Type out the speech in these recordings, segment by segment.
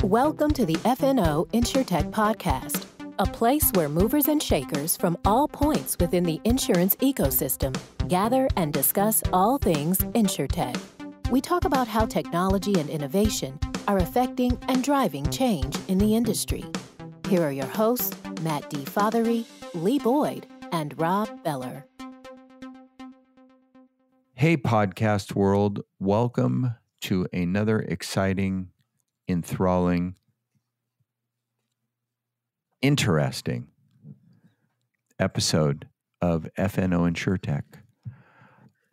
Welcome to the FNO InsureTech podcast, a place where movers and shakers from all points within the insurance ecosystem gather and discuss all things InsureTech. We talk about how technology and innovation are affecting and driving change in the industry. Here are your hosts, Matt D. Fothery, Lee Boyd, and Rob Beller. Hey, podcast world. Welcome to another exciting, enthralling, interesting episode of FNO InsureTech.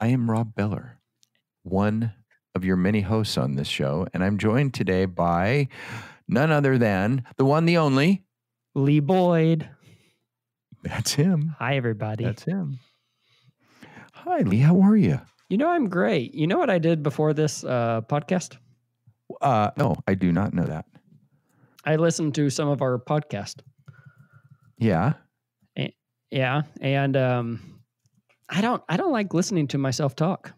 I am Rob Beller, one of your many hosts on this show, and I'm joined today by none other than the one, the only, Lee Boyd. That's him. Hi, everybody. That's him. Hi, Lee. How are you? You know, I'm great. You know what I did before this podcast? No, I do not know that. I listened to some of our podcast. Yeah. Yeah, and I don't like listening to myself talk.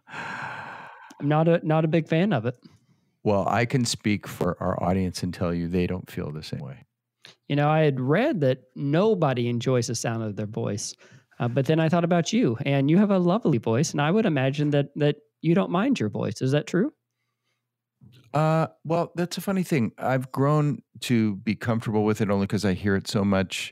I'm not a big fan of it. Well, I can speak for our audience and tell you they don't feel the same way. You know, I had read that nobody enjoys the sound of their voice, but then I thought about you, and you have a lovely voice, and I would imagine that you don't mind your voice. Is that true? Well, that's a funny thing. I've grown to be comfortable with it only because I hear it so much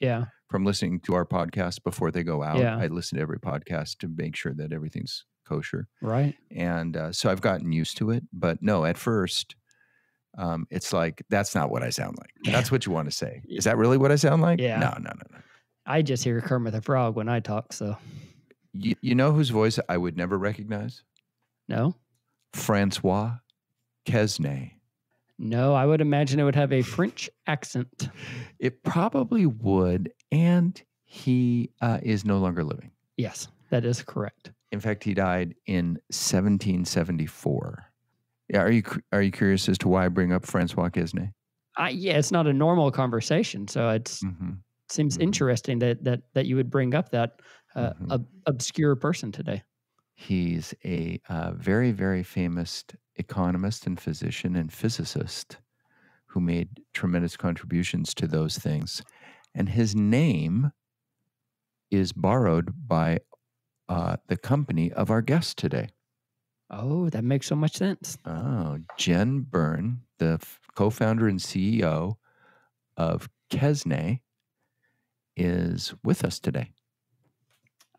from listening to our podcast before they go out. Yeah. I listen to every podcast to make sure that everything's kosher. Right. And so I've gotten used to it. But no, at first, it's like, that's not what I sound like. That's what you want to say. Is that really what I sound like? Yeah. No. I just hear Kermit the Frog when I talk, so. You know whose voice I would never recognize? No? Francois Quesnay. No, I would imagine it would have a French accent. It probably would, and he is no longer living. Yes, that is correct. In fact, he died in 1774. Yeah, are you curious as to why I bring up Francois Quesnay? Yeah, it's not a normal conversation, so it seems interesting that you would bring up that obscure person today. He's a very, very famous economist and physician and physicist who made tremendous contributions to those things. And his name is borrowed by the company of our guest today. Oh, that makes so much sense. Oh, Jen Byrne, the co-founder and CEO of Quesnay, is with us today.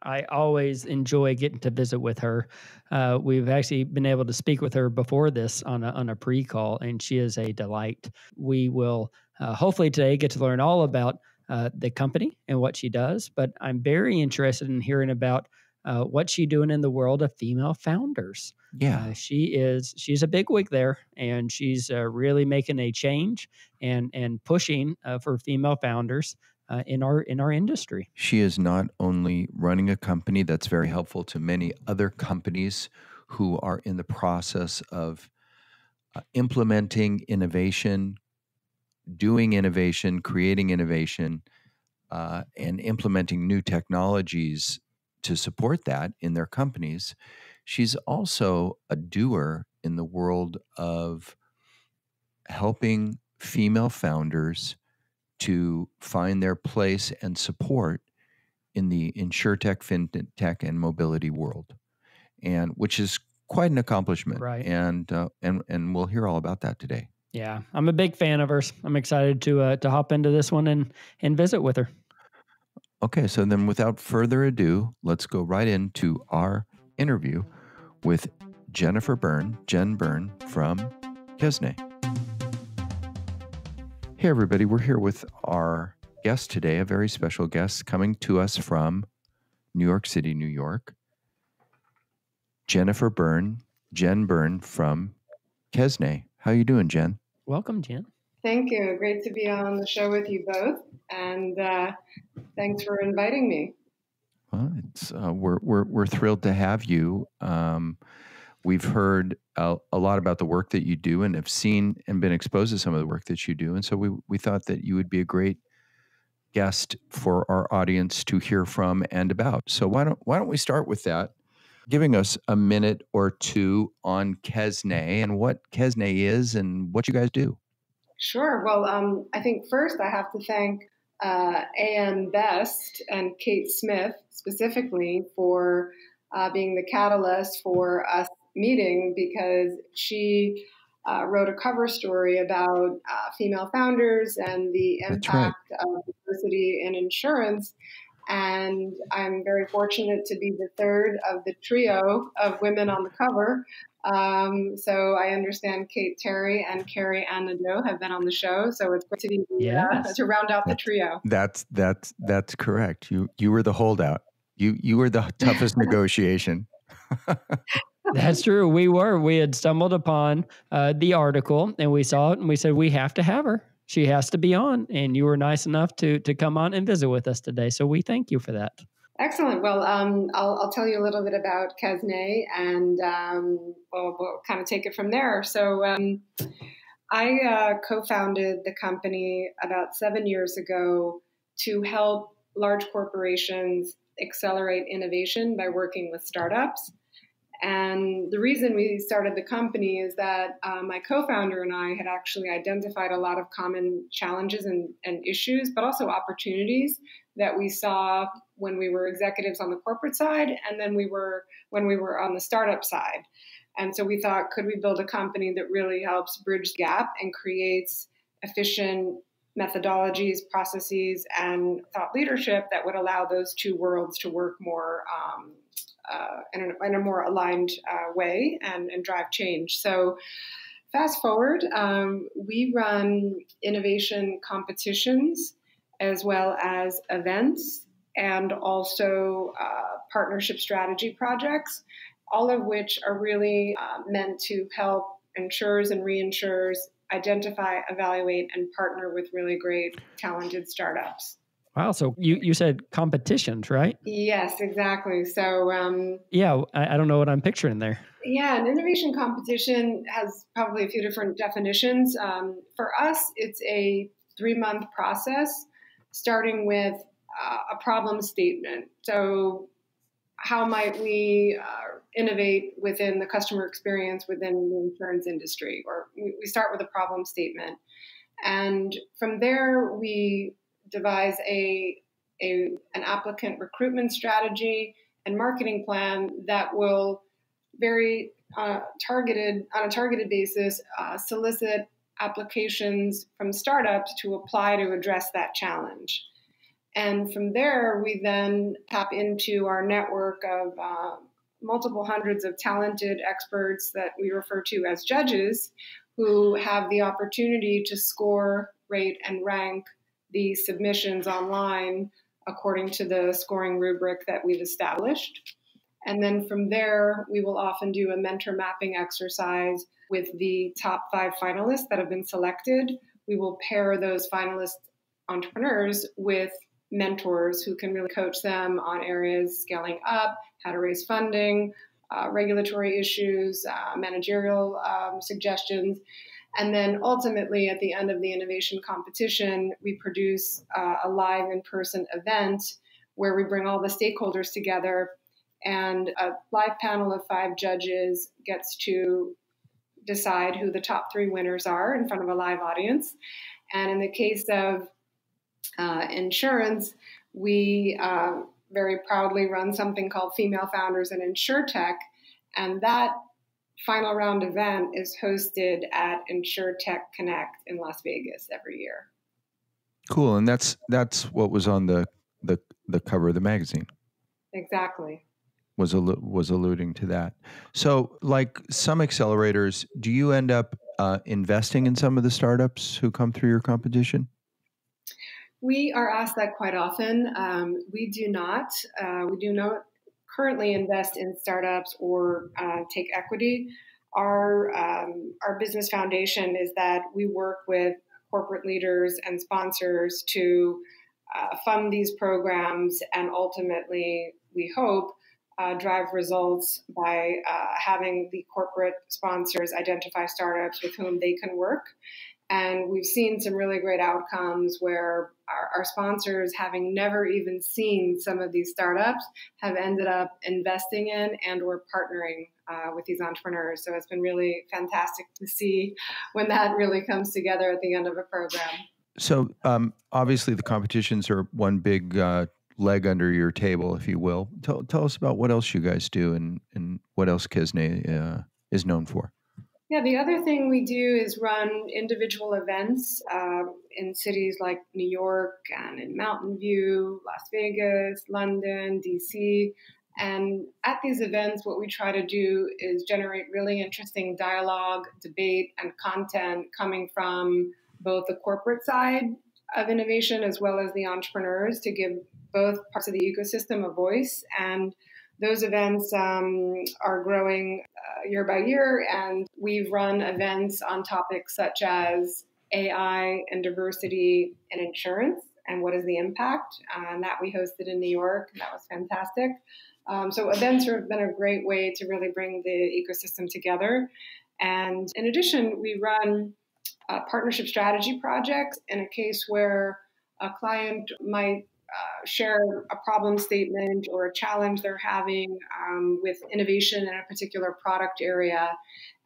I always enjoy getting to visit with her. We've actually been able to speak with her before this on a pre-call, and she is a delight. We will hopefully today get to learn all about the company and what she does, but I'm very interested in hearing about what she's doing in the world of female founders. Yeah, she's a bigwig there, and she's really making a change and pushing for female founders in our industry. She is not only running a company that's very helpful to many other companies who are in the process of implementing innovation, doing innovation, creating innovation, and implementing new technologies to support that in their companies. She's also a doer in the world of helping female founders to find their place and support in the InsureTech, FinTech, and mobility world, and which is quite an accomplishment. Right. And we'll hear all about that today. Yeah, I'm a big fan of hers. I'm excited to hop into this one and visit with her. Okay, so then without further ado, let's go right into our interview with Jennifer Byrne, Jen Byrne from Quesnay. Hey, everybody. We're here with our guest today, a very special guest coming to us from New York City, New York. Jennifer Byrne, Jen Byrne from Quesnay. How you doing, Jen? Welcome, Jen. Thank you. Great to be on the show with you both, and thanks for inviting me. Well, it's we're thrilled to have you. We've heard a lot about the work that you do and have seen and been exposed to some of the work that you do. And so we thought that you would be a great guest for our audience to hear from and about. So why don't we start with that? giving us a minute or two on Quesnay and what Quesnay is and what you guys do. Sure. Well, I think first I have to thank AM Best and Kate Smith specifically for being the catalyst for us meeting, because she wrote a cover story about female founders and the impact of diversity in insurance. And I'm very fortunate to be the third of the trio of women on the cover. So I understand Kate Terry and Carrie Ann Nadeau have been on the show. So it's great to be to round out the trio. That's correct. You were the holdout. You were the toughest negotiation. That's true. We had stumbled upon the article and we saw it and we said, we have to have her. She has to be on. And you were nice enough to come on and visit with us today. So we thank you for that. Excellent. Well, I'll tell you a little bit about Quesnay and we'll kind of take it from there. So I co-founded the company about 7 years ago to help large corporations accelerate innovation by working with startups. And the reason we started the company is that my co-founder and I had actually identified a lot of common challenges and issues, but also opportunities that we saw when we were executives on the corporate side, and then when we were on the startup side. And so we thought, could we build a company that really helps bridge the gap and creates efficient methodologies, processes, and thought leadership that would allow those two worlds to work more in a more aligned way and drive change. So fast forward, we run innovation competitions as well as events and also partnership strategy projects, all of which are really meant to help insurers and reinsurers identify, evaluate, and partner with really great, talented startups. Wow. So you said competitions, right? Yes, exactly. So I don't know what I'm picturing there. Yeah, an innovation competition has probably a few different definitions. For us, it's a 3-month process, starting with a problem statement. So how might we innovate within the customer experience within the insurance industry? Or we start with a problem statement. And from there, we devise an applicant recruitment strategy and marketing plan that will very on a targeted basis solicit applications from startups to apply to address that challenge. And from there, we then tap into our network of multiple hundreds of talented experts that we refer to as judges, who have the opportunity to score, rate, and rank the submissions online according to the scoring rubric that we've established. And then from there, we will often do a mentor mapping exercise with the top 5 finalists that have been selected. We will pair those finalist entrepreneurs with mentors who can really coach them on areas scaling up, how to raise funding, regulatory issues, managerial suggestions. And then ultimately, at the end of the innovation competition, we produce a live in-person event where we bring all the stakeholders together, and a live panel of 5 judges gets to decide who the top 3 winners are in front of a live audience. And in the case of insurance, we very proudly run something called Female Founders in InsureTech, and that final round event is hosted at InsureTech Connect in Las Vegas every year. Cool, and that's what was on the cover of the magazine. Exactly. Was alluding to that. So, like some accelerators, do you end up investing in some of the startups who come through your competition? We are asked that quite often. We do not. We do not currently invest in startups or take equity. Our business foundation is that we work with corporate leaders and sponsors to fund these programs, and ultimately, we hope, drive results by having the corporate sponsors identify startups with whom they can work And we've seen some really great outcomes where our sponsors, having never even seen some of these startups, have ended up investing in and or partnering with these entrepreneurs. So it's been really fantastic to see when that really comes together at the end of a program. So obviously the competitions are one big leg under your table, if you will. Tell us about what else you guys do and what else Quesnay is known for. Yeah, the other thing we do is run individual events in cities like New York and in Mountain View, Las Vegas, London, DC. And at these events, what we try to do is generate really interesting dialogue, debate, and content coming from both the corporate side of innovation as well as the entrepreneurs to give both parts of the ecosystem a voice. And those events are growing year by year, and we've run events on topics such as AI and diversity in insurance and what is the impact, and that we hosted in New York. That was fantastic. So events have been a great way to really bring the ecosystem together. And in addition, we run partnership strategy projects in a case where a client might share a problem statement or a challenge they're having with innovation in a particular product area.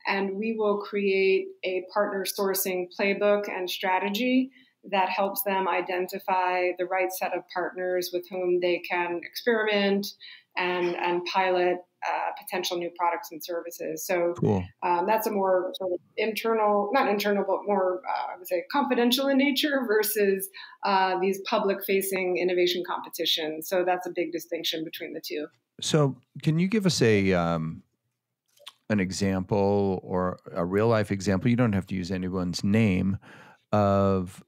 And we will create a partner sourcing playbook and strategy that helps them identify the right set of partners with whom they can experiment and pilot potential new products and services. So cool. That's a more sort of internal, not internal, but more, I would say, confidential in nature versus these public-facing innovation competitions. So that's a big distinction between the two. So can you give us an example or a real-life example? You don't have to use anyone's name of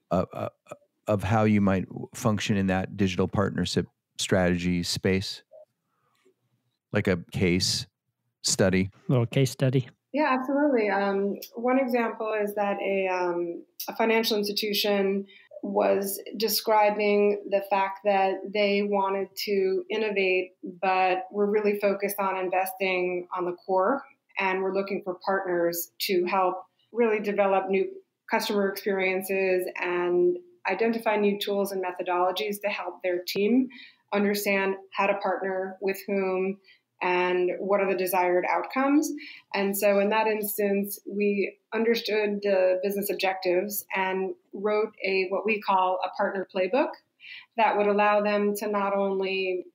how you might function in that digital partnership strategy space, like a case study. A little case study. Yeah, absolutely. One example is that a financial institution was describing the fact that they wanted to innovate, but were really focused on investing on the core, and were looking for partners to help really develop new customer experiences and identify new tools and methodologies to help their team understand how to partner with whom and what are the desired outcomes. And so in that instance, we understood the business objectives and wrote what we call a partner playbook that would allow them to not only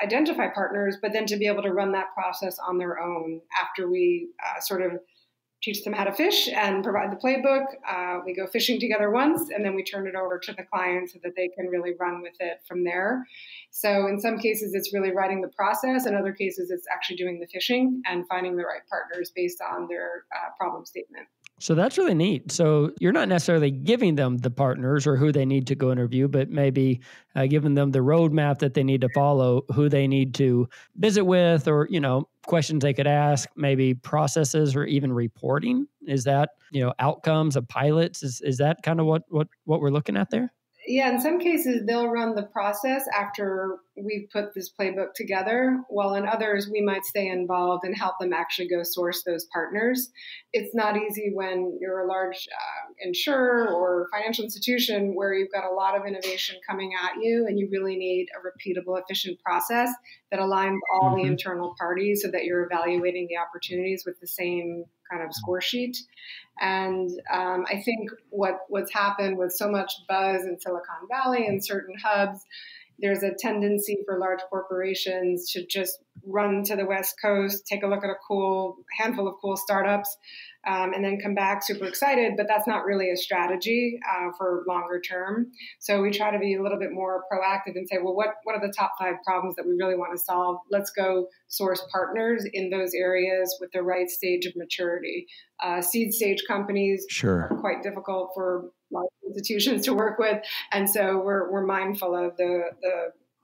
identify partners, but then to be able to run that process on their own after we sort of teach them how to fish and provide the playbook. We go fishing together once, and then we turn it over to the client so that they can really run with it from there. So in some cases, it's really writing the process. In other cases, it's actually doing the fishing and finding the right partners based on their problem statement. So that's really neat. So you're not necessarily giving them the partners or who they need to go interview, but maybe giving them the roadmap that they need to follow, who they need to visit with, or, questions they could ask, maybe processes or even reporting. Is that, outcomes of pilots? Is that kind of what we're looking at there? Yeah, in some cases, they'll run the process after we've put this playbook together, while in others, we might stay involved and help them actually go source those partners. It's not easy when you're a large insurer or financial institution where you've got a lot of innovation coming at you, and you really need a repeatable, efficient process that aligns all the internal parties so that you're evaluating the opportunities with the same kind of score sheet. And I think what's happened with so much buzz in Silicon Valley and certain hubs, there's a tendency for large corporations to just run to the West Coast, take a look at a handful of cool startups, and then come back super excited. But that's not really a strategy for longer term. So we try to be a little bit more proactive and say, well, what are the top 5 problems that we really want to solve? Let's go source partners in those areas with the right stage of maturity. Seed stage companies are quite difficult for large institutions to work with. And so we're mindful of the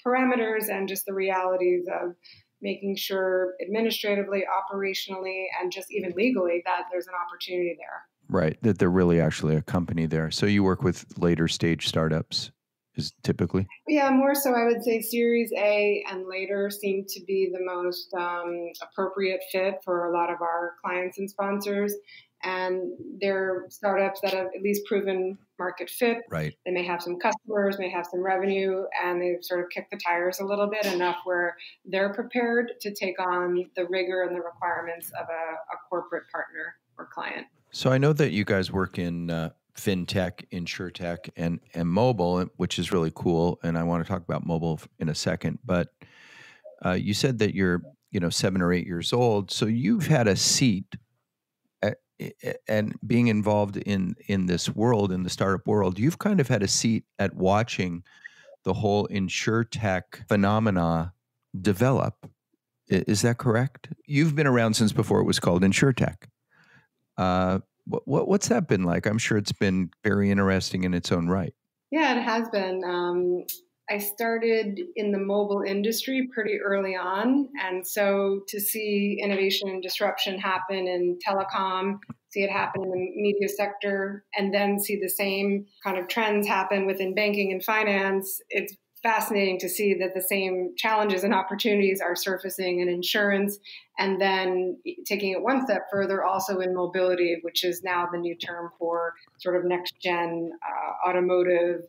parameters and just the realities of making sure administratively, operationally, and just even legally that there's an opportunity there. Right, that they're really actually a company there. So you work with later stage startups. is typically? Yeah, more so I would say Series A and later seem to be the most appropriate fit for a lot of our clients and sponsors. And they're startups that have at least proven market fit. Right. They may have some customers, may have some revenue, and they've sort of kicked the tires a little bit enough where they're prepared to take on the rigor and the requirements of a corporate partner or client. So I know that you guys work in fintech, insuretech, and mobile, which is really cool. And I want to talk about mobile in a second. But you said that you're 7 or 8 years old, so you've had a seat. And being involved in this world, in the startup world, you've kind of had a seat at watching the whole insuretech phenomena develop. Is that correct? You've been around since before it was called InsureTech. What's that been like? I'm sure it's been very interesting in its own right. Yeah, it has been. I started in the mobile industry pretty early on. And so to see innovation and disruption happen in telecom, see it happen in the media sector, and then see the same kind of trends happen within banking and finance, it's fascinating to see that the same challenges and opportunities are surfacing in insurance, and then taking it one step further also in mobility, which is now the new term for sort of next gen automotive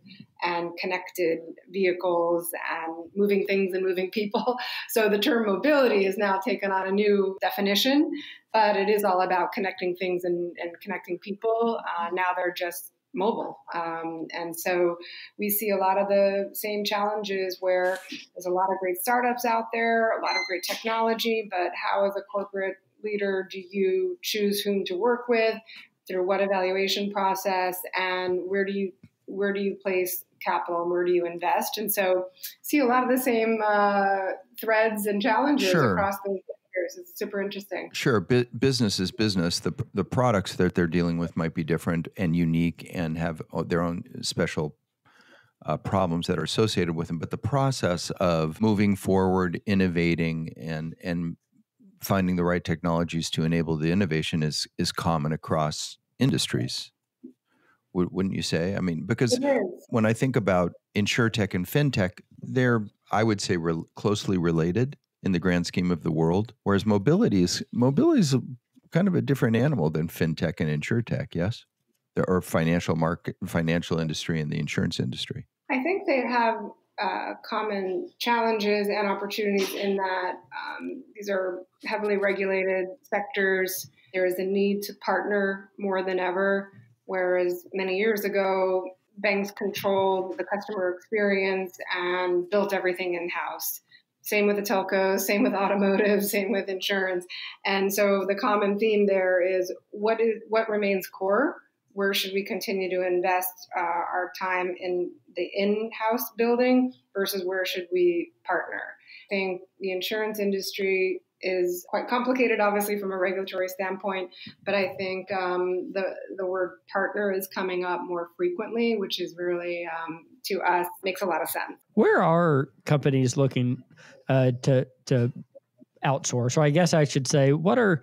and connected vehicles and moving things and moving people. So the term mobility is now taken on a new definition, but it is all about connecting things and connecting people. Now they're just mobile. And so we see a lot of the same challenges where there's a lot of great startups out there, a lot of great technology, but how as a corporate leader do you choose whom to work with, through what evaluation process, and where do you place capital and where do you invest? And so see a lot of the same threads and challenges across the years. It's super interesting. Sure. Business is business. The products that they're dealing with might be different and unique and have their own special problems that are associated with them. But the process of moving forward, innovating, and finding the right technologies to enable the innovation is common across industries. Wouldn't you say? I mean, because when I think about InsureTech and FinTech, they're, I would say, closely related in the grand scheme of the world, whereas mobility is kind of a different animal than FinTech and InsureTech, yes? Or financial industry and the insurance industry. I think they have common challenges and opportunities in that these are heavily regulated sectors. There is a need to partner more than ever, whereas many years ago, banks controlled the customer experience and built everything in-house. Same with the telcos, same with automotive, same with insurance. And so the common theme there is what remains core? Where should we continue to invest our time in the in-house building versus where should we partner? I think the insurance industry is quite complicated, obviously, from a regulatory standpoint, but I think the word partner is coming up more frequently, which is really, to us, makes a lot of sense. Where are companies looking to outsource? Or I guess I should say, what are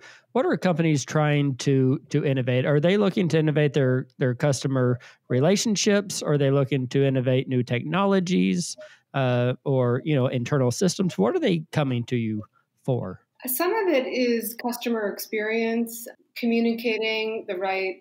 companies trying to innovate? Are they looking to innovate their customer relationships? Are they looking to innovate new technologies or internal systems? What are they coming to you for? Some of it is customer experience, communicating the right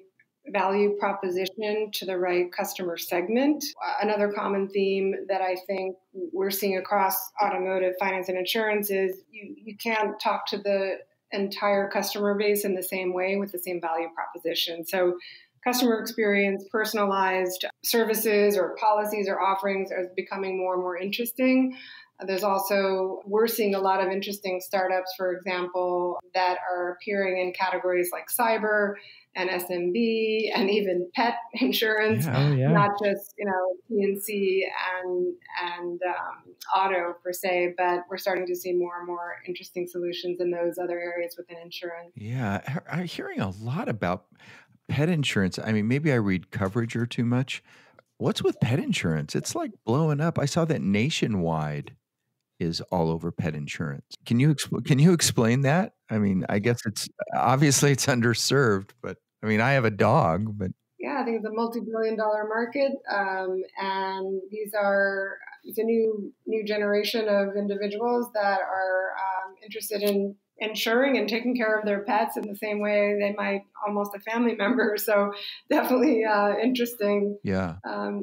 value proposition to the right customer segment. Another common theme that I think we're seeing across automotive, finance, and insurance is you can't talk to the entire customer base in the same way with the same value proposition. So customer experience, personalized services or policies or offerings are becoming more and more interesting. There's also, we're seeing a lot of interesting startups, for example, that are appearing in categories like cyber and SMB and even pet insurance, not just, P&C and auto per se, but we're starting to see more and more interesting solutions in those other areas within insurance. Yeah, I'm hearing a lot about pet insurance. I mean, maybe I read coverage or too much. What's with pet insurance? It's like blowing up. I saw that Nationwide is all over pet insurance. Can you explain that? I mean, I guess it's obviously underserved, but I mean, I have a dog, but yeah, think it's a multi-billion-dollar market, and it's a new generation of individuals that are interested in insuring and taking care of their pets in the same way they might almost a family member. So definitely interesting. Yeah.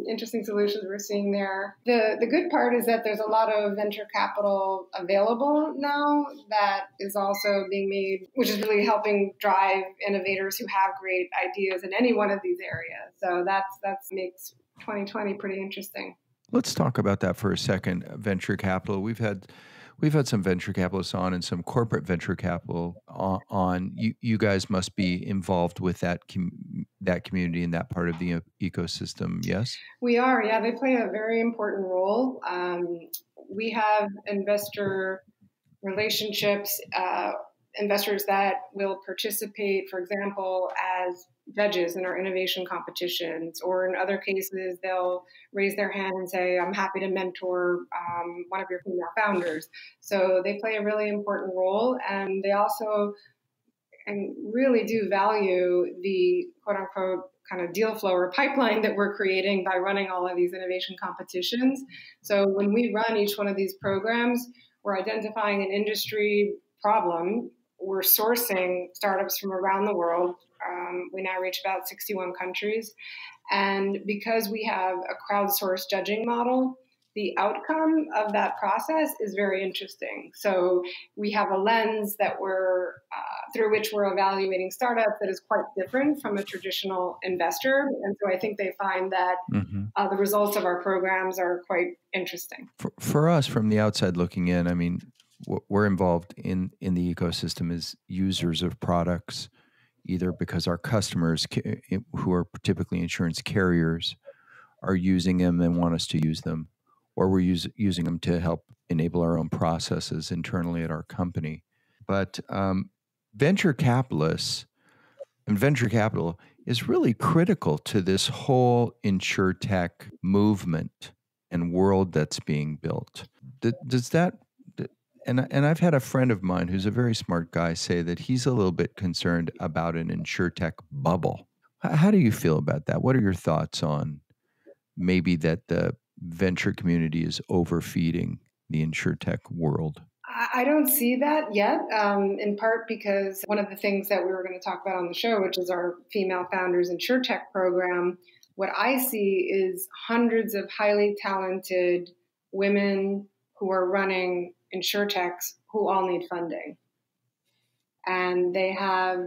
Interesting solutions we're seeing there. The good part is that there's a lot of venture capital available now that is also being made, which is really helping drive innovators who have great ideas in any one of these areas. So that makes 2020 pretty interesting. Let's talk about that for a second. Venture capital. We've had some venture capitalists on and some corporate venture capital on. You guys must be involved with that community and that part of the ecosystem, yes? We are, yeah. They play a very important role. We have investor relationships, investors that will participate, for example, as judges in our innovation competitions, or in other cases, they'll raise their hand and say, I'm happy to mentor one of your female founders. So they play a really important role, and they also really do value the quote unquote kind of deal flow or pipeline that we're creating by running all of these innovation competitions. So when we run each one of these programs, we're identifying an industry problem. We're sourcing startups from around the world. We now reach about 61 countries. And because we have a crowdsourced judging model, the outcome of that process is very interesting. So we have a lens that through which we're evaluating startups that is quite different from a traditional investor. And so I think they find that the results of our programs are quite interesting. For us, from the outside looking in, I mean, we're involved in the ecosystem as users of products, either because our customers, who are typically insurance carriers, are using them and want us to use them, or we're using them to help enable our own processes internally at our company. But venture capitalists and venture capital is really critical to this whole InsureTech movement and world that's being built. Does that? And I've had a friend of mine who's a very smart guy say that he's a little bit concerned about an InsureTech bubble. How do you feel about that? What are your thoughts on maybe that the venture community is overfeeding the InsureTech world? I don't see that yet, in part because one of the things that we were going to talk about on the show, which is our Female Founders InsureTech program, what I see is hundreds of highly talented women who are running InsureTechs who all need funding. And they have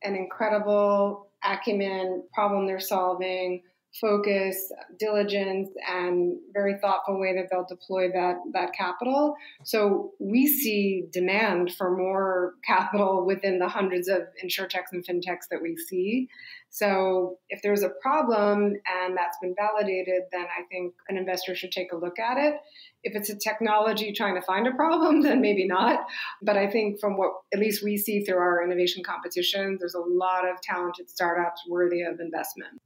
an incredible acumen, problem they're solving, focus, diligence, and very thoughtful way that they'll deploy that capital. So we see demand for more capital within the hundreds of InsureTechs and FinTechs that we see. So if there's a problem and that's been validated, then I think an investor should take a look at it. If it's a technology trying to find a problem, then maybe not. But I think from what at least we see through our innovation competitions, there's a lot of talented startups worthy of investment.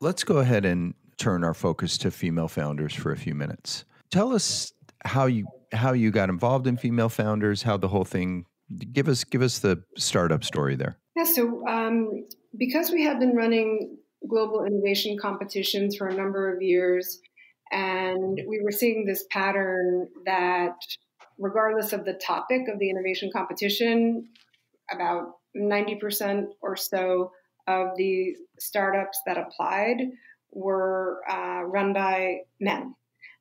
Let's go ahead and turn our focus to female founders for a few minutes. Tell us how you got involved in female founders, how the whole thing. Give us the startup story there. Yeah. So because we have been running global innovation competitions for a number of years, and we were seeing this pattern that regardless of the topic of the innovation competition, about 90% or so of the startups that applied were run by men.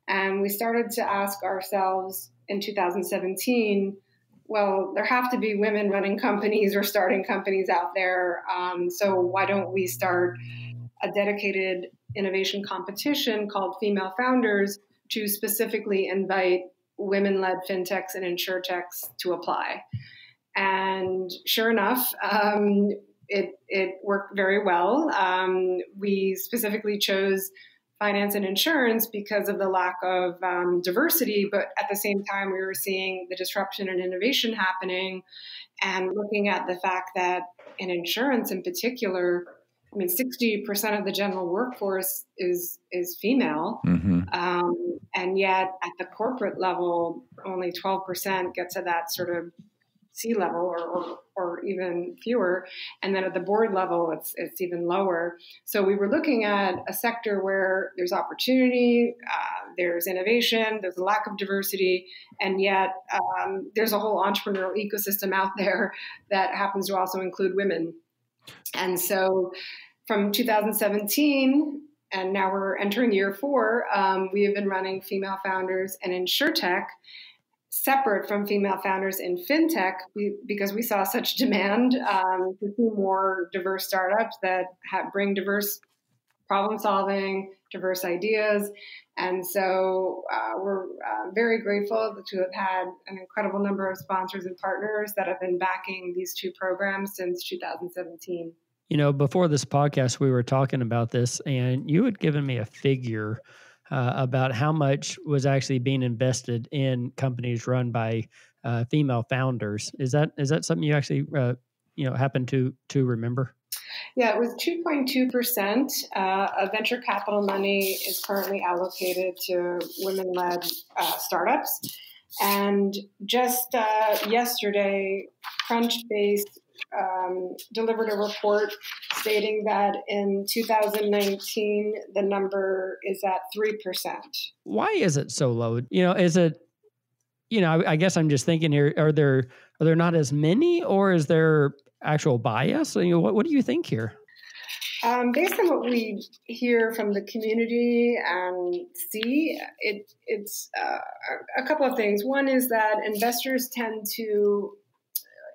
And we started to ask ourselves in 2017, well, there have to be women running companies or starting companies out there. So why don't we start a dedicated innovation competition called Female Founders to specifically invite women-led fintechs and insuretechs to apply? And sure enough, it worked very well. We specifically chose finance and insurance because of the lack of diversity, but at the same time, we were seeing the disruption and innovation happening and looking at the fact that in insurance in particular, 60% of the general workforce is female. Mm-hmm. And yet at the corporate level, only 12% get to that sort of C-level or or even fewer. And then at the board level, it's even lower. So we were looking at a sector where there's opportunity, there's innovation, there's a lack of diversity, and yet there's a whole entrepreneurial ecosystem out there that happens to also include women. And so from 2017, and now we're entering year 4, we have been running female founders and InsureTech separate from female founders in fintech because we saw such demand to see more diverse startups that bring diverse problem solving, diverse ideas. And so we're very grateful to have had an incredible number of sponsors and partners that have been backing these 2 programs since 2017. You know, before this podcast, we were talking about this, and you had given me a figure about how much was actually being invested in companies run by female founders. Is that something you actually happen to remember? Yeah, it was 2.2% of venture capital money is currently allocated to women-led startups. And just yesterday, Crunchbase delivered a report stating that in 2019, the number is at 3%. Why is it so low? Is it, I guess I'm just thinking here, are there not as many, or is there actual bias? What do you think here? Based on what we hear from the community and see, it's a couple of things. One is that investors tend to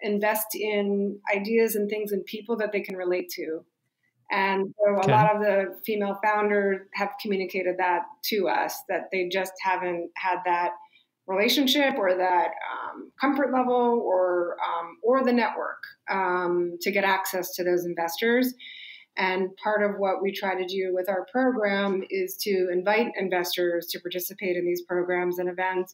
invest in ideas and things and people that they can relate to. And so a lot of the female founders have communicated that to us, that they just haven't had that relationship or that comfort level or the network to get access to those investors. And part of what we try to do with our program is to invite investors to participate in these programs and events.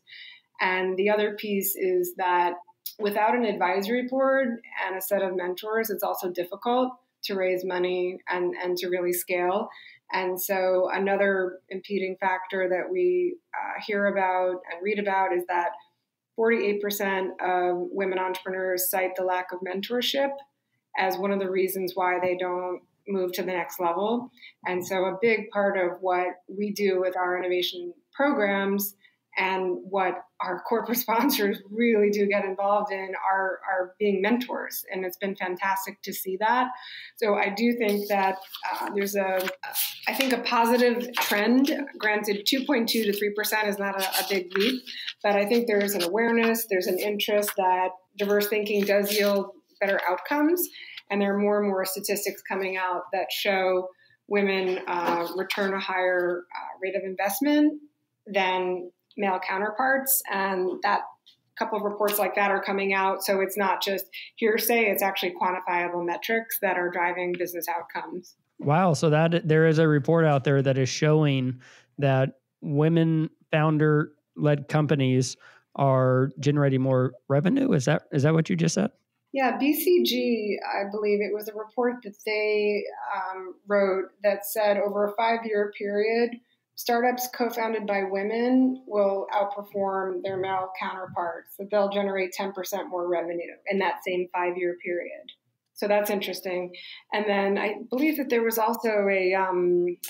And the other piece is that without an advisory board and a set of mentors, it's also difficult to raise money and to really scale. And so another impeding factor that we hear about and read about is that 48% of women entrepreneurs cite the lack of mentorship as one of the reasons why they don't move to the next level. And so a big part of what we do with our innovation programs and what our corporate sponsors really do get involved in are being mentors. And it's been fantastic to see that. So I do think that there's a positive trend. Granted, 2.2 to 3% is not a big leap, but I think there's an awareness, there's an interest that diverse thinking does yield better outcomes. And there are more and more statistics coming out that show women return a higher rate of investment than male counterparts, and that couple of reports like that are coming out. So it's not just hearsay, it's actually quantifiable metrics that are driving business outcomes. Wow. So that there is a report out there that is showing that women founder-led companies are generating more revenue. Is that what you just said? Yeah, BCG, I believe it was a report that they wrote that said over a 5-year period, startups co-founded by women will outperform their male counterparts, that they'll generate 10% more revenue in that same 5-year period. So that's interesting. And then I believe that there was also a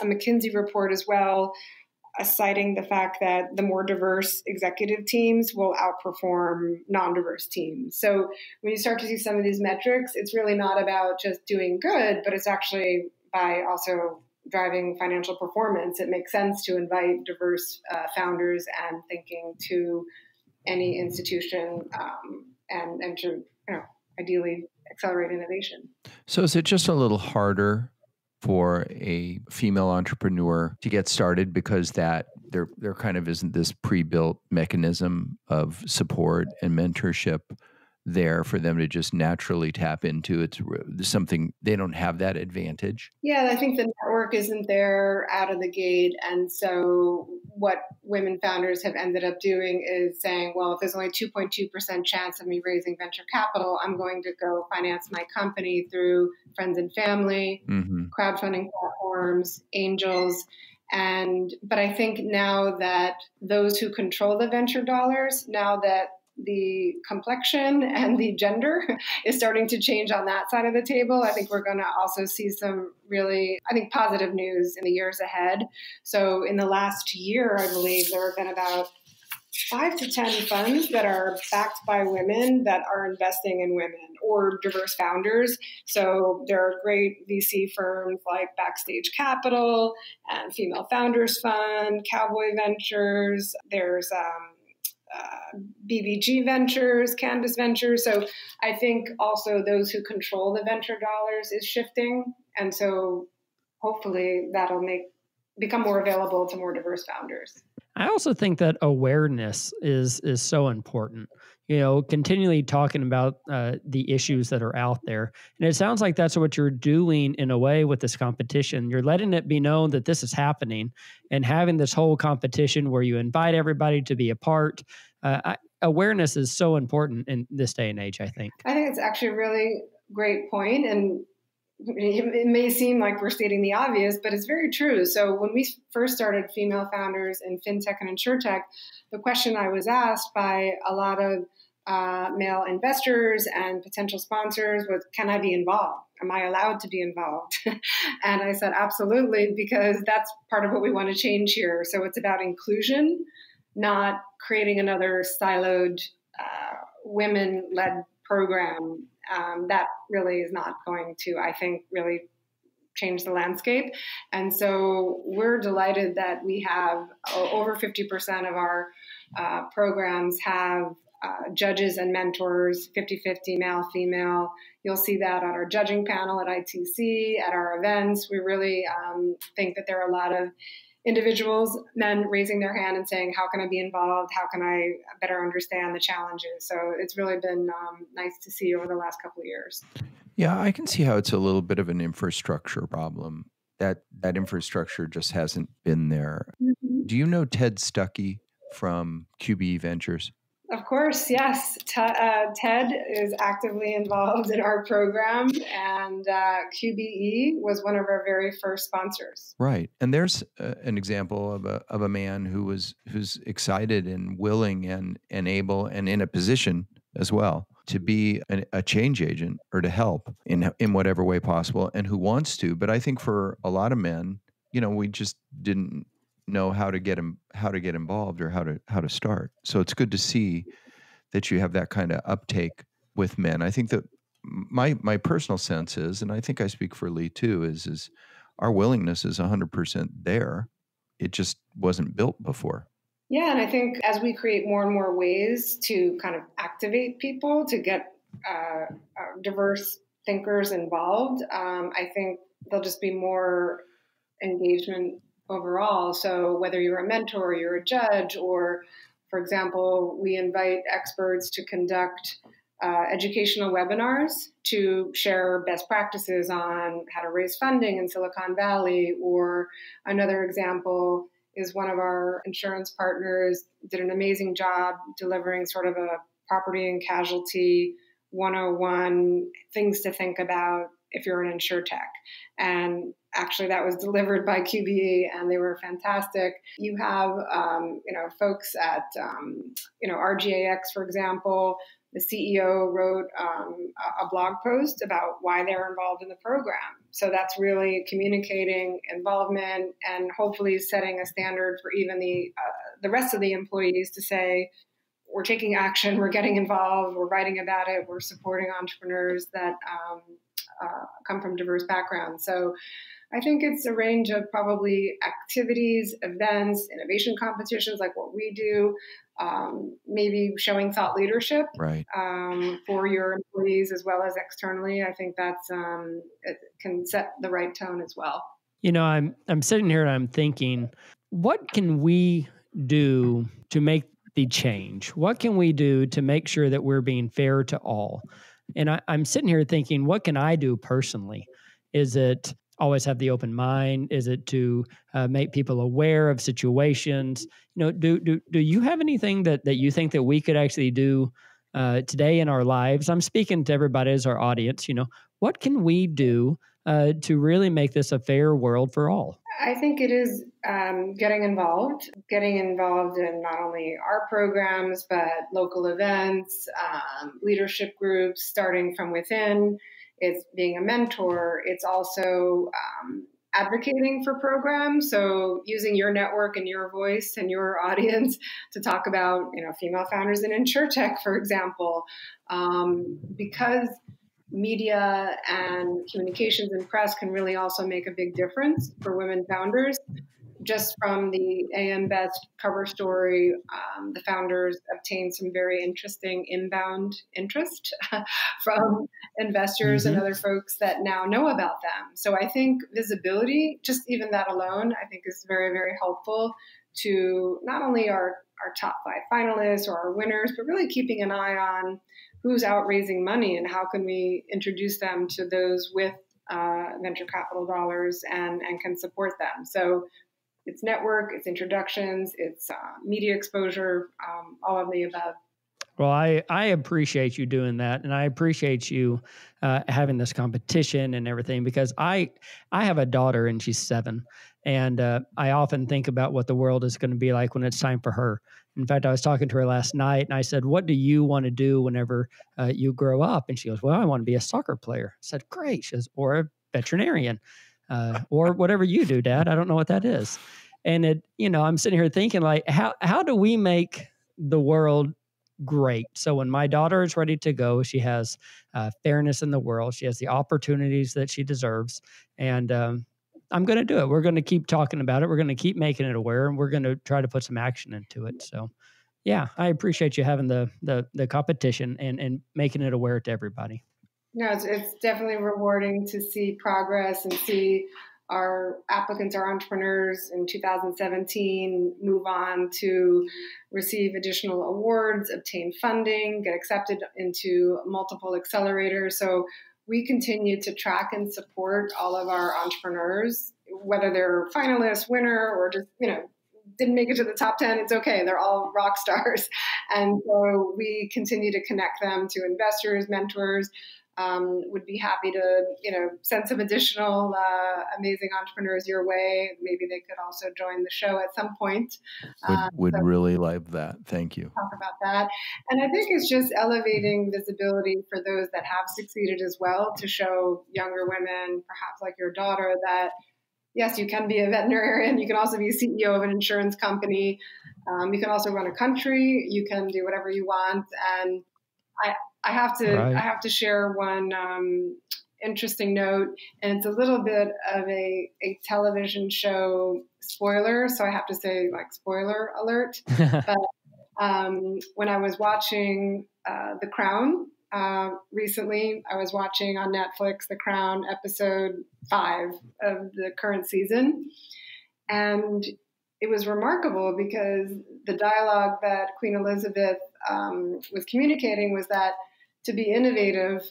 McKinsey report as well, citing the fact that the more diverse executive teams will outperform non-diverse teams. So when you start to see some of these metrics, it's really not about just doing good, but it's actually by also driving financial performance. It makes sense to invite diverse founders and thinking to any institution and to ideally accelerate innovation. So is it just a little harder for a female entrepreneur to get started because that there kind of isn't this pre-built mechanism of support and mentorship there for them to just naturally tap into? It's something, they don't have that advantage. Yeah, I think the network isn't there out of the gate. And so what women founders have ended up doing is saying, well, if there's only 2.2% chance of me raising venture capital, I'm going to go finance my company through friends and family, crowdfunding platforms, angels. But I think now that those who control the venture dollars, now that the complexion and the gender is starting to change on that side of the table. I think we're going to also see some really, I think, positive news in the years ahead. So in the last year, I believe there have been about 5 to 10 funds that are backed by women that are investing in women or diverse founders. So there are great VC firms like Backstage Capital and Female Founders Fund, Cowboy Ventures. There's BBG Ventures, Canvas Ventures. So I think also those who control the venture dollars is shifting. And so hopefully that'll become more available to more diverse founders. I also think that awareness is so important. Continually talking about the issues that are out there. And it sounds like that's what you're doing in a way with this competition. You're letting it be known that this is happening and having this whole competition where you invite everybody to be a part. Awareness is so important in this day and age, I think. I think it's actually a really great point. And it may seem like we're stating the obvious, but it's very true. So when we first started Female Founders in FinTech and InsureTech, the question I was asked by a lot of male investors and potential sponsors was, can I be involved? Am I allowed to be involved? And I said, absolutely, because that's part of what we want to change here. So it's about inclusion, not creating another siloed women-led program. That really is not going to, I think, really change the landscape. And so we're delighted that we have over 50% of our programs have judges and mentors, 50-50 male, female. You'll see that on our judging panel at ITC, at our events. We really think that there are a lot of individuals, men raising their hand and saying, how can I be involved? How can I better understand the challenges? So it's really been nice to see over the last couple of years. Yeah, I can see how it's a little bit of an infrastructure problem. That infrastructure just hasn't been there. Mm-hmm. Do you know Ted Stuckey from QBE Ventures? Of course, yes. Ted is actively involved in our program, and QBE was one of our very first sponsors. Right, and there's an example of a man who's excited and willing and able and in a position as well to be a change agent or to help in whatever way possible, and who wants to. But I think for a lot of men, we just didn't know how to get involved or how to start. So it's good to see that you have that kind of uptake with men. I think that my personal sense is, and I think I speak for Lee too, is our willingness is 100% there. It just wasn't built before. Yeah, and I think as we create more and more ways to kind of activate people to get diverse thinkers involved, I think there'll just be more engagement overall. So whether you're a mentor, you're a judge, or, for example, we invite experts to conduct educational webinars to share best practices on how to raise funding in Silicon Valley. Or another example is one of our insurance partners did an amazing job delivering sort of a property and casualty 101 things to think about if you're an InsureTech. And actually that was delivered by QBE and they were fantastic. You have, folks at, RGAX, for example. The CEO wrote a blog post about why they're involved in the program. So that's really communicating involvement and hopefully setting a standard for even the rest of the employees to say, we're taking action, we're getting involved, we're writing about it, we're supporting entrepreneurs that come from diverse backgrounds. So I think it's a range of probably activities, events, innovation competitions like what we do, maybe showing thought leadership right. For your employees as well as externally. I think that's it can set the right tone as well. I'm sitting here and I'm thinking, what can we do to make the change? What can we do to make sure that we're being fair to all? And I'm sitting here thinking, what can I do personally? Is it always have the open mind? Is it to make people aware of situations? Do you have anything that you think that we could actually do today in our lives? I'm speaking to everybody as our audience. What can we do to really make this a fair world for all? I think it is getting involved in not only our programs, but local events, leadership groups, starting from within. It's being a mentor. It's also advocating for programs. So using your network and your voice and your audience to talk about, female founders in InsureTech, for example, because media and communications and press can really also make a big difference for women founders. Just from the AM Best cover story, the founders obtained some very interesting inbound interest from investors and other folks that now know about them. So I think visibility, just even that alone, I think is very, very helpful to not only our top 5 finalists or our winners, but really keeping an eye on who's out raising money and how can we introduce them to those with venture capital dollars and can support them. So it's network, it's introductions, it's media exposure, all of the above. Well, I appreciate you doing that, and I appreciate you having this competition and everything, because I have a daughter and she's 7, and I often think about what the world is going to be like when it's time for her. In fact, I was talking to her last night, and I said, "What do you want to do whenever you grow up?" And she goes, "Well, I want to be a soccer player." I said, "Great." She goes, "Or a veterinarian, or whatever you do, Dad. I don't know what that is." And I'm sitting here thinking, like, how do we make the world great? So when my daughter is ready to go, she has fairness in the world. She has the opportunities that she deserves. And I'm going to do it. We're going to keep talking about it. We're going to keep making it aware, and we're going to try to put some action into it. So yeah, I appreciate you having the competition and making it aware to everybody. No, it's definitely rewarding to see progress and see our applicants, our entrepreneurs in 2017 move on to receive additional awards, obtain funding, get accepted into multiple accelerators. So we continue to track and support all of our entrepreneurs, whether they're finalists, winner, or just, didn't make it to the top 10. It's okay. They're all rock stars. And so we continue to connect them to investors, mentors. Would be happy to, send some additional amazing entrepreneurs your way. Maybe they could also join the show at some point. Would really love that. Thank you. Talk about that. And I think it's just elevating visibility for those that have succeeded as well, to show younger women, perhaps like your daughter, that yes, you can be a veterinarian. You can also be a CEO of an insurance company. You can also run a country. You can do whatever you want. And I have to share one interesting note, and it's a little bit of a television show spoiler, so I have to say, like, spoiler alert. But when I was watching The Crown recently, I was watching on Netflix The Crown episode 5 of the current season, and it was remarkable because the dialogue that Queen Elizabeth was communicating was that to be innovative,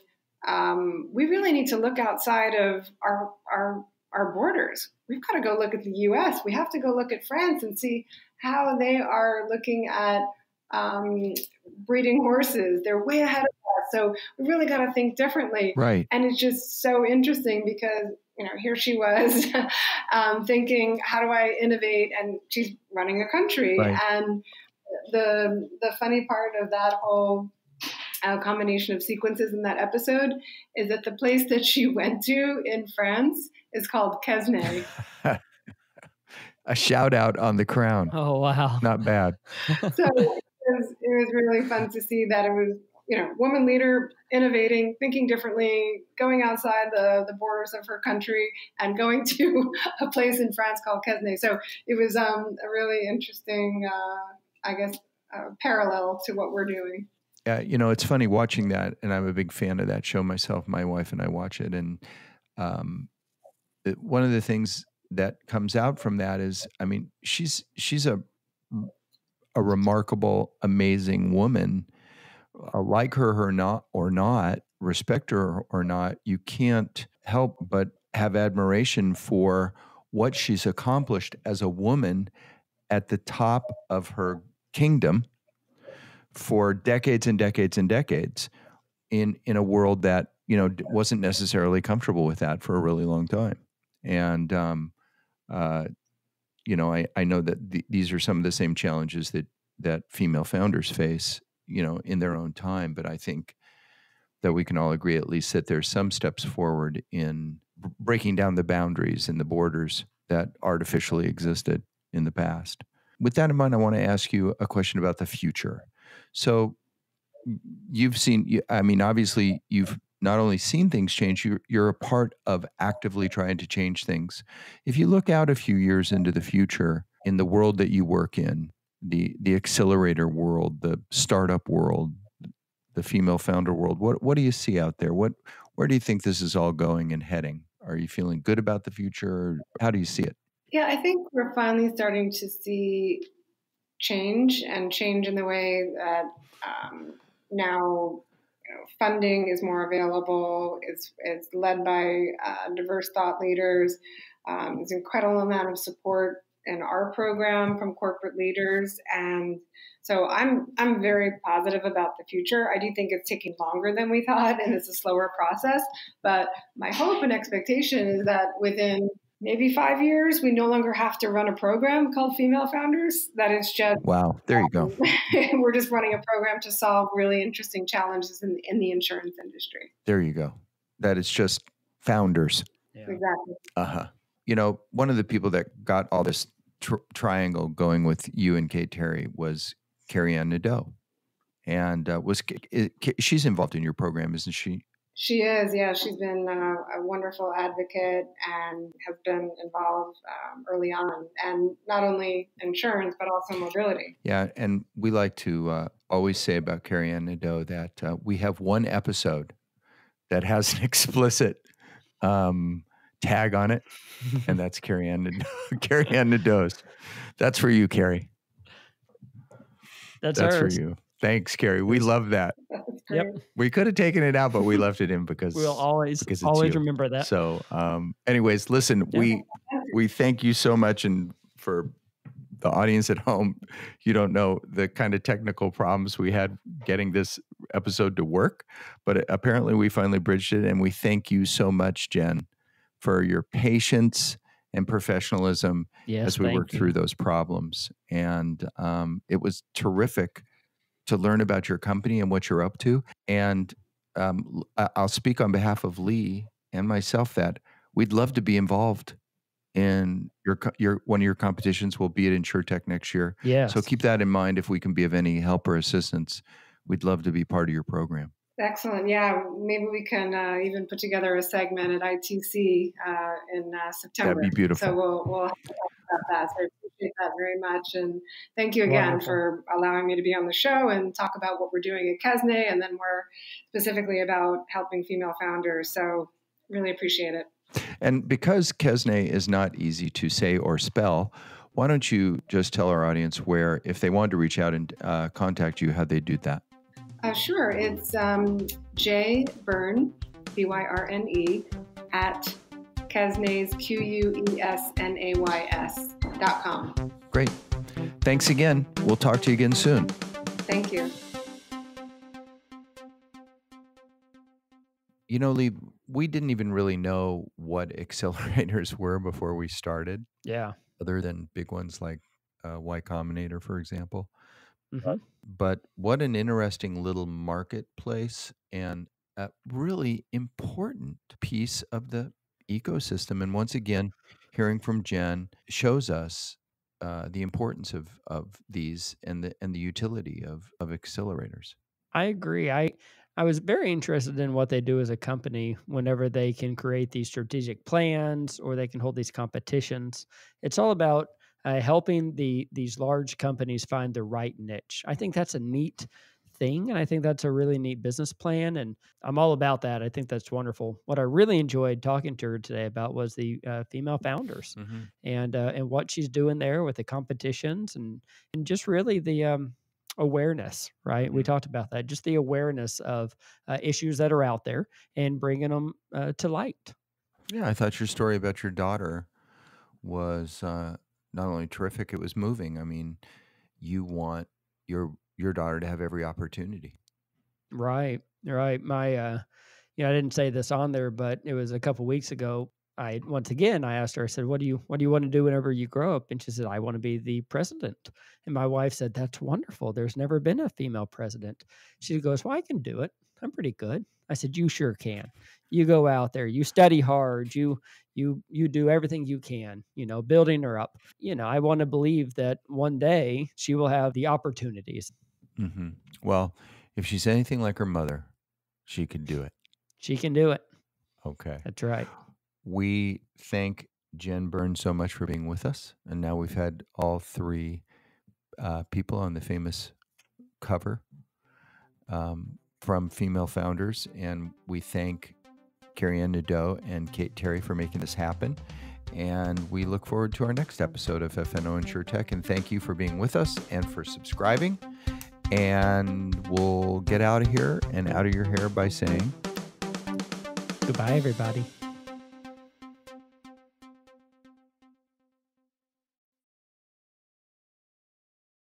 we really need to look outside of our borders. We've got to go look at the U.S. We have to go look at France and see how they are looking at breeding horses. They're way ahead of us. So we really got to think differently. Right. And it's just so interesting because, here she was thinking, how do I innovate? And she's running a country. Right. And the funny part of that whole combination of sequences in that episode is that the place that she went to in France is called Quesnay. A shout out on The Crown. Oh, wow. Not bad. So it was really fun to see that it was, woman leader, innovating, thinking differently, going outside the borders of her country and going to a place in France called Quesnay. So it was a really interesting, parallel to what we're doing. It's funny watching that, and I'm a big fan of that show myself. My wife and I watch it, and one of the things that comes out from that is, she's a remarkable, amazing woman. Like her or not, respect her or not, you can't help but have admiration for what she's accomplished as a woman at the top of her kingdom for decades and decades and decades in a world that, wasn't necessarily comfortable with that for a really long time. And Uh, I know that these are some of the same challenges that female founders face, in their own time. But I think that we can all agree at least that there's some steps forward in breaking down the boundaries and the borders that artificially existed in the past. With that in mind, I want to ask you a question about the future. So you've seen, obviously you've not only seen things change, you're a part of actively trying to change things. If you look out a few years into the future in the world that you work in, the accelerator world, the startup world, the female founder world, what do you see out there? Where do you think this is all going and heading? Are you feeling good about the future? How do you see it? Yeah, I think we're finally starting to see change in the way that now funding is more available. It's led by diverse thought leaders. There's an incredible amount of support in our program from corporate leaders, and so I'm very positive about the future. I do think it's taking longer than we thought, and it's a slower process. But my hope and expectation is that within maybe 5 years, we no longer have to run a program called Female Founders. That is just wow. There you go. We're just running a program to solve really interesting challenges in the insurance industry. There you go. That is just founders. Yeah. Exactly. One of the people that got all this triangle going with you and Kate Terry was Carrie Ann Nadeau, and she's involved in your program, isn't she? She is, yeah. She's been a wonderful advocate and has been involved early on, and not only insurance, but also mobility. Yeah, and we like to always say about Carrie Ann Nadeau that we have one episode that has an explicit tag on it, and that's Carrie Ann Nadeau's. That's for you, Carrie. That's for you. Thanks, Carrie. We love that. Yep. We could have taken it out, but we left it in because we'll always remember that. So, anyways, listen, we thank you so much, and for the audience at home, you don't know the kind of technical problems we had getting this episode to work, but apparently we finally bridged it, and we thank you so much, Jen, for your patience and professionalism as we worked through those problems. And it was terrific to learn about your company and what you're up to. And I'll speak on behalf of Lee and myself that we'd love to be involved in your one of your competitions. Will be at InsureTech next year. Yeah. So keep that in mind. If we can be of any help or assistance, we'd love to be part of your program. Excellent. Yeah, maybe we can even put together a segment at ITC in September. That'd be beautiful. So we'll have to talk about that. So I appreciate that very much. And thank you again for allowing me to be on the show and talk about what we're doing at Quesnay, and then more specifically about helping female founders. So really appreciate it. And because Quesnay is not easy to say or spell, why don't you just tell our audience where, if they want to reach out and contact you, how they do that? Sure. It's J Byrne, Byrne, at Quesnays, QUESNAYS.com. Great. Thanks again. We'll talk to you again soon. Thank you. Lee, we didn't even really know what accelerators were before we started. Yeah. Other than big ones like Y Combinator, for example. Mm-hmm. But what an interesting little marketplace and a really important piece of the ecosystem. And once again, hearing from Jen shows us the importance of these and the utility of accelerators. I agree. I was very interested in what they do as a company whenever they can create these strategic plans or they can hold these competitions. It's all about helping these large companies find the right niche. I think that's a neat thing, and I think that's a really neat business plan, and I'm all about that. I think that's wonderful. What I really enjoyed talking to her today about was the female founders, and what she's doing there with the competitions and just really the awareness, right? We talked about that, just the awareness of issues that are out there and bringing them to light. Yeah, I thought your story about your daughter was not only terrific, it was moving. I mean, you want your daughter to have every opportunity. Right. My, I didn't say this on there, but it was a couple weeks ago. once again, I asked her, I said, what do you want to do whenever you grow up? And she said, I want to be the president. And my wife said, that's wonderful. There's never been a female president. She goes, well, I can do it. I'm pretty good. I said, you sure can. You go out there, you study hard, you do everything you can, building her up. I want to believe that one day she will have the opportunities. Mm-hmm. Well, if she's anything like her mother, she can do it. She can do it. Okay. That's right. We thank Jen Byrne so much for being with us. And now we've had all three people on the famous cover from female founders. And we thank Carrie Ann Nadeau and Kate Terry for making this happen. And we look forward to our next episode of FNO InsureTech. And thank you for being with us and for subscribing. And we'll get out of here and out of your hair by saying goodbye, everybody.